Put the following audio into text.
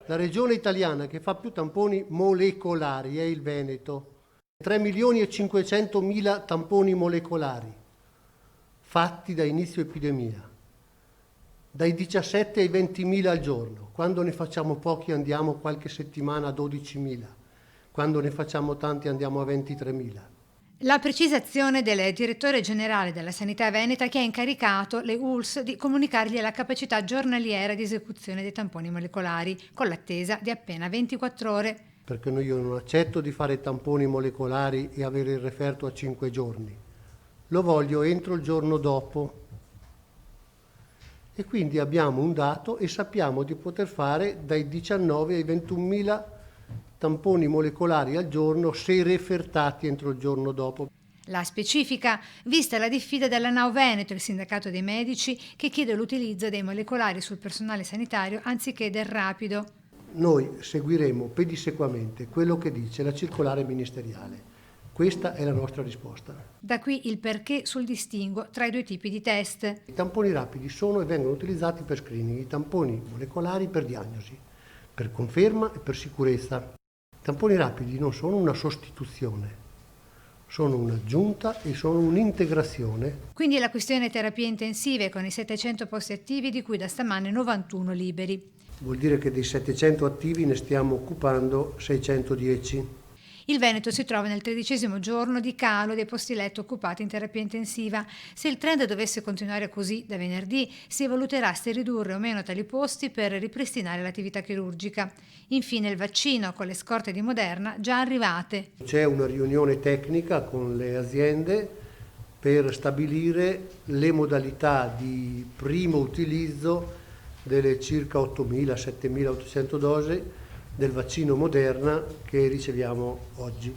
La regione italiana che fa più tamponi molecolari è il Veneto. 3.500.000 tamponi molecolari fatti da inizio epidemia, dai 17 ai 20.000 al giorno. Quando ne facciamo pochi andiamo qualche settimana a 12.000, quando ne facciamo tanti andiamo a 23.000. La precisazione del direttore generale della Sanità Veneta, che ha incaricato le ULSS di comunicargli la capacità giornaliera di esecuzione dei tamponi molecolari, con l'attesa di appena 24 ore. Perché io non accetto di fare tamponi molecolari e avere il referto a 5 giorni. Lo voglio entro il giorno dopo. E quindi abbiamo un dato e sappiamo di poter fare dai 19 ai 21.000 tamponi molecolari al giorno se refertati entro il giorno dopo. La specifica, vista la diffida della NAO Veneto, il sindacato dei medici, che chiede l'utilizzo dei molecolari sul personale sanitario anziché del rapido. Noi seguiremo pedissequamente quello che dice la circolare ministeriale. Questa è la nostra risposta. Da qui il perché sul distinguo tra i due tipi di test. I tamponi rapidi sono e vengono utilizzati per screening, i tamponi molecolari per diagnosi, per conferma e per sicurezza. I tamponi rapidi non sono una sostituzione, sono un'aggiunta e sono un'integrazione. Quindi la questione terapie intensive con i 700 posti attivi, di cui da stamane 91 liberi. Vuol dire che dei 700 attivi ne stiamo occupando 610. Il Veneto si trova nel 13° giorno di calo dei posti letto occupati in terapia intensiva. Se il trend dovesse continuare così da venerdì, si valuterà se ridurre o meno tali posti per ripristinare l'attività chirurgica. Infine il vaccino con le scorte di Moderna già arrivate. C'è una riunione tecnica con le aziende per stabilire le modalità di primo utilizzo delle circa 8.000-7.800 dosi del vaccino Moderna che riceviamo oggi.